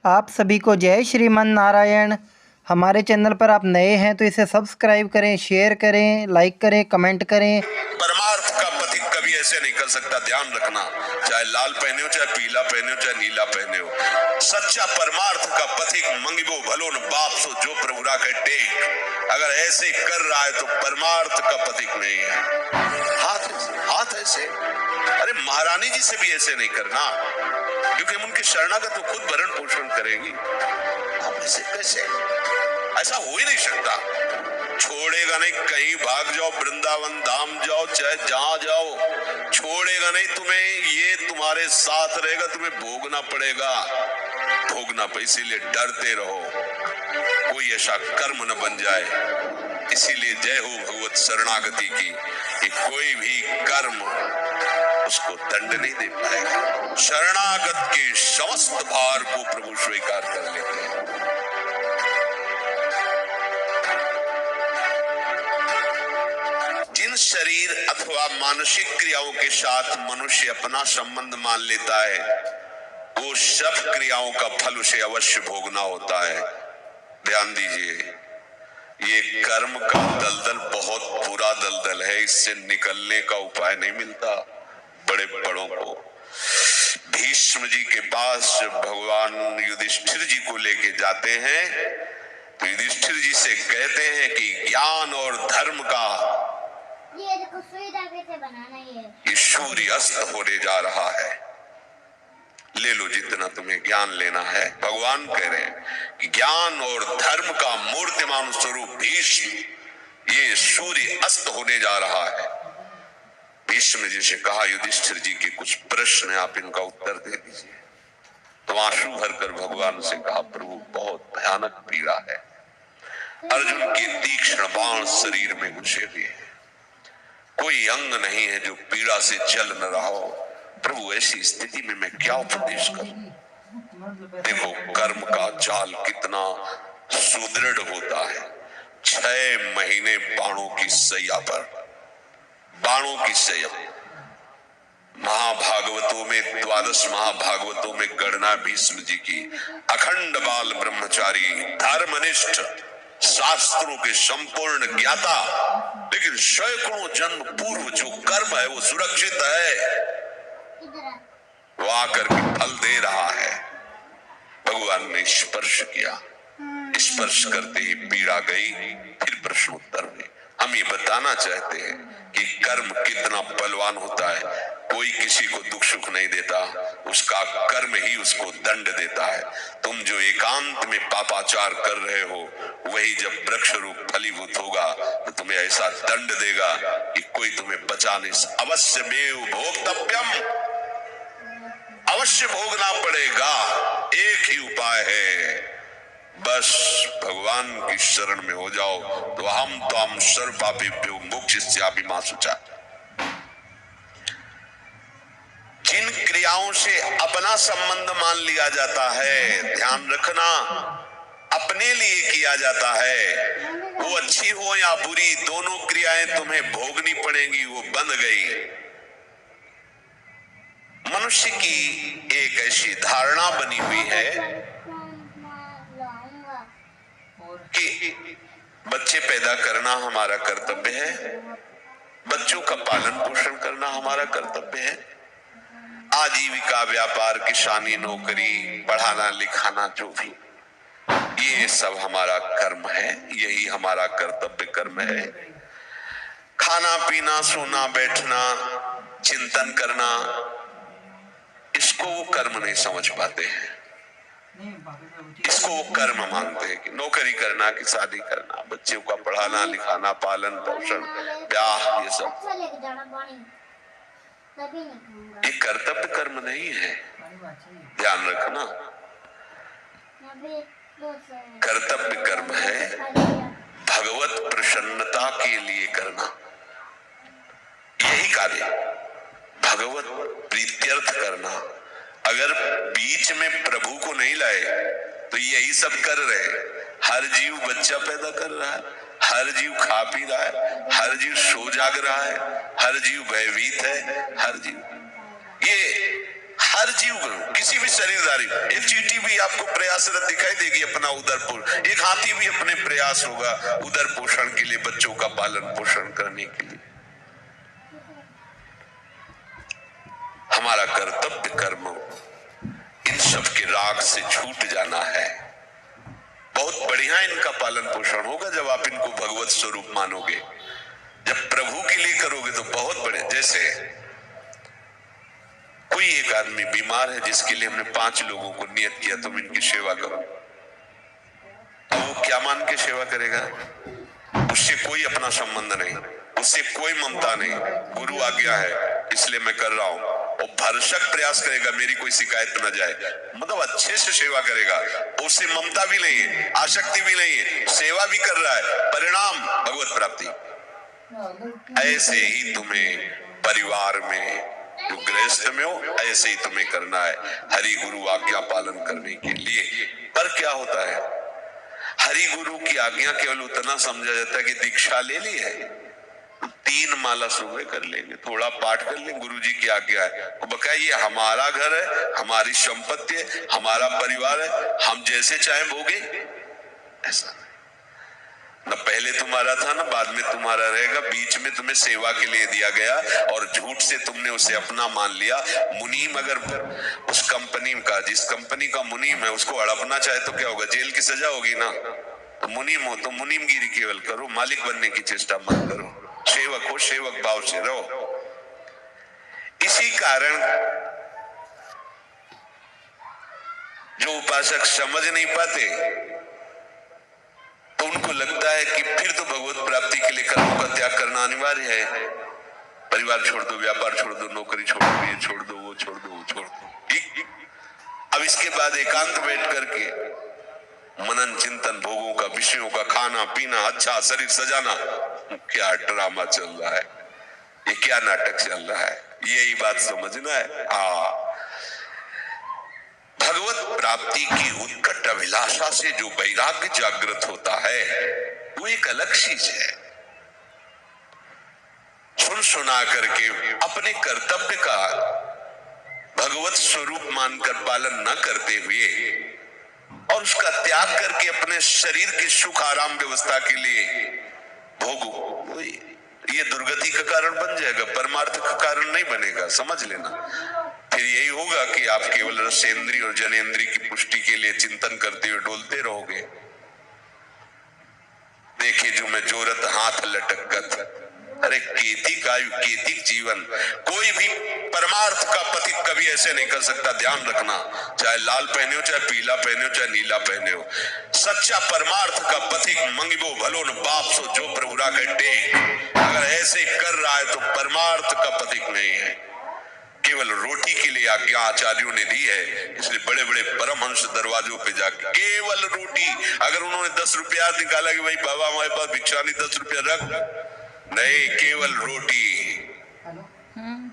आप सभी को जय श्रीमन नारायण। हमारे चैनल पर आप नए हैं तो इसे सब्सक्राइब करें, शेयर करें, लाइक करें, कमेंट करें। परमार्थ का पथिक कभी ऐसे नहीं कर सकता, ध्यान रखना। चाहे लाल पहने हो, चाहे पीला पहने हो, चाहे नीला पहने हो, सच्चा परमार्थ का पथिक मंगिबो भलो न बाप सो जो प्रभु राखे टेक। अगर ऐसे कर रहा है तो परमार्थ का पथिक नहीं है। हाथ ऐसे, अरे महारानी जी से भी ऐसे नहीं करना, क्योंकि हम उनके शरणागत तो खुद भरण पोषण करेंगी। हम ऐसे कैसे, ऐसा हो ही नहीं सकता। छोड़ेगा नहीं, कहीं भाग जाओ, वृंदावन धाम जाओ, चाहे जहां जाओ, छोड़ेगा नहीं तुम्हें। ये तुम्हारे साथ रहेगा, तुम्हें भोगना पड़ेगा, इसीलिए डरते रहो, कोई ऐसा कर्म न बन जाए। इसीलिए जय हो भगवत शरणागति की, कि कोई भी कर्म उसको दंड नहीं दे पाएगा। शरणागत के समस्त भार को प्रभु स्वीकार कर लेते हैं। जिन शरीर अथवा मानसिक क्रियाओं के साथ मनुष्य अपना संबंध मान लेता है, वो सब क्रियाओं का फल उसे अवश्य भोगना होता है। ध्यान दीजिए, ये कर्म का दलदल बहुत बुरा दलदल है, इससे निकलने का उपाय नहीं मिलता। बड़े बड़ों को, भीष्म जी के पास भगवान युधिष्ठिर जी को लेके जाते हैं, तो युधिष्ठिर जी से कहते हैं कि ज्ञान और धर्म का ये सूर्य अस्त होने जा रहा है, ले लो जितना तुम्हें ज्ञान लेना है। भगवान कह रहे हैं कि ज्ञान और धर्म का मूर्तिमान स्वरूप भीष्म, ये सूर्य अस्त होने जा रहा है। भीष्म जी से कहा, युधिष्ठिर जी के कुछ प्रश्न है, आप इनका उत्तर दे दीजिए। तो आंसू भरकर भगवान से कहा, प्रभु बहुत भयानक पीड़ा है, अर्जुन के तीक्ष्ण बाण शरीर में घुसे हुए हैं, कोई अंग नहीं है जो पीड़ा से जल न रहा हो। प्रभु ऐसी स्थिति में मैं क्या उपदेश करूं। देखो कर्म का जाल कितना सुदृढ़ होता है। 6 महीने बाणों की सैया पर, बाणों की सैया। महाभागवतों में, 12 महाभागवतों में गणना भीष्म जी की, अखंड बाल ब्रह्मचारी, धर्मनिष्ठ, शास्त्रों के संपूर्ण ज्ञाता, लेकिन सैकड़ों जन्म पूर्व जो कर्म है वो सुरक्षित है, वो आकर के फल दे रहा है। भगवान ने स्पर्श किया, स्पर्श करते ही पीड़ा गई। फिर प्रश्न उत्तर हुए। हम ये बताना चाहते हैं कि कर्म कितना बलवान होता है। कोई किसी को दुख सुख नहीं देता, उसका कर्म ही उसको दंड देता है। तुम जो एकांत में पापाचार कर रहे हो, वही जब वृक्ष रूप फलीभूत होगा तो तुम्हें ऐसा दंड देगा कि कोई तुम्हें बचा नहीं। अवश्य में भोक्तव्यम, अवश्य भोगना पड़ेगा। एक ही उपाय है, बस भगवान की शरण में हो जाओ, तो हम त्वाम सर्वपापेभ्यो मोक्षयिष्यामि मा शुचा। जिन क्रियाओं से अपना संबंध मान लिया जाता है, ध्यान रखना, अपने लिए किया जाता है, वो अच्छी हो या बुरी, दोनों क्रियाएं तुम्हें भोगनी पड़ेंगी। वो बंध गई। मनुष्य की एक ऐसी धारणा बनी हुई है कि बच्चे पैदा करना हमारा कर्तव्य है, बच्चों का पालन पोषण करना हमारा कर्तव्य है, आजीविका, व्यापार, किसानी, नौकरी, पढ़ाना लिखाना, जो भी, ये सब हमारा कर्म है, यही हमारा कर्तव्य कर्म है। खाना पीना, सोना बैठना, चिंतन करना, इसको वो कर्म नहीं समझ पाते हैं। इसको वो कर्म मानते हैं कि नौकरी करना, कि शादी करना, बच्चों का पढ़ाना लिखाना, पालन पोषण, ब्याह, ये सब ये कर्तव्य कर्म नहीं है। ध्यान रखना, कर्तव्य कर्म है भगवत प्रसन्नता के लिए करना। यही कार्य, भगवत प्रीत्यर्थ करना। अगर बीच में प्रभु को नहीं लाए तो यही सब कर रहे। हर जीव बच्चा पैदा कर रहा है, हर जीव खा पी रहा है, हर जीव सो जाग रहा है, हर जीव भयभीत है, हर जीव, ये हर जीव, किसी भी शरीरधारी, एक चींटी भी आपको प्रयासरत दिखाई देगी अपना उदर एक हाथी भी अपने प्रयास होगा उदर पोषण के लिए, बच्चों का पालन पोषण करने के लिए। हमारा कर्तव्य कर्म इन सब के राग से छूट जाना है। बहुत बढ़िया इनका पालन पोषण होगा जब आप इनको भगवत स्वरूप मानोगे, जब प्रभु के लिए करोगे तो बहुत बड़े। जैसे कोई एक आदमी बीमार है जिसके लिए हमने 5 लोगों को नियत किया तुम इनकी सेवा करो, तो वो क्या मान के सेवा करेगा? उससे कोई अपना संबंध नहीं, उससे कोई ममता नहीं, गुरु आज्ञा है इसलिए मैं कर रहा हूं, और भरसक प्रयास करेगा मेरी कोई शिकायत न जाए, मतलब अच्छे से सेवा करेगा। उससे ममता भी नहीं है, आसक्ति भी नहीं है, सेवा भी कर रहा है, परिणाम भगवत प्राप्ति। ऐसे ही तुम्हें परिवार में जो गृहस्थ में हो ऐसे ही तुम्हें करना है हरि गुरु आज्ञा पालन करने के लिए। पर क्या होता है, हरि गुरु की आज्ञा केवल उतना समझा जाता है कि दीक्षा ले ली है, 3 माला सुबह कर लेंगे, थोड़ा पाठ कर लेंगे, गुरु जी की आज्ञा है, तो बकाया ये हमारा घर है, हमारी संपत्ति है, हमारा परिवार है, हम जैसे चाहे भोगे। ऐसा न पहले तुम्हारा था ना बाद में तुम्हारा रहेगा, बीच में तुम्हें सेवा के लिए दिया गया और झूठ से तुमने उसे अपना मान लिया। मुनीम अगर उस कंपनी का, जिस कंपनी का मुनीम है उसको हड़पना चाहे तो क्या होगा? जेल की सजा होगी ना। तो मुनीम हो तो मुनीमगिरी केवल करो, मालिक बनने की चेष्टा मत करो, सेवक हो सेवक भाव से रहो। इसी कारण जो उपासक समझ नहीं पाते तो उनको लगता है कि फिर तो भगवत प्राप्ति के लिए कर्मों का त्याग करना अनिवार्य है, परिवार छोड़ दो, व्यापार छोड़ दो, नौकरी छोड़ दो, ये छोड़ दो, वो छोड़ दो, वो छोड़ दो। ठीक। अब इसके बाद एकांत बैठ करके मनन चिंतन, भोगों का, विषयों का, खाना पीना, अच्छा शरीर सजाना, क्या ड्रामा चल रहा है, ये क्या नाटक चल रहा है, यही बात समझना है। भगवत प्राप्ति की उत्कट अभिलाषा से जो वैराग्य जागृत होता है वो एक अलग चीज है। सुन सुना करके अपने कर्तव्य का भगवत स्वरूप मानकर पालन न करते हुए और उसका त्याग करके अपने शरीर के सुख आराम व्यवस्था के लिए भोगो, ये दुर्गति का कारण बन जाएगा, परमार्थ का कारण नहीं बनेगा, समझ लेना। फिर यही होगा कि आप केवल रसेंद्री और जनेंद्री की पुष्टि के लिए चिंतन करते हुए डोलते रहोगे। देखे जो मैं जोरत हाथ लटकत, अरे केतिक आयु केतिक जीवन, कोई भी परमार्थ का पथिक कभी ऐसे नहीं कर सकता। ध्यान रखना, चाहे लाल पहने हो, चाहे पीला पहने हो, चाहे नीला पहने हो, सच्चा परमार्थ का पथिक मंगिबो भलो न बाप सो जो प्रभु राखे टेक, अगर ऐसे कर रहा है तो परमार्थ का पथिक नहीं है, केवल रोटी के लिए आज्ञा आचार्यों ने दी है। इसलिए बड़े बड़े परमहंस दरवाजों पे जाके केवल रोटी, अगर उन्होंने 10 रुपया निकाला कि भाई बाबा हमारे पास भिक्षा नहीं 10 रुपया रख, नहीं, केवल रोटी।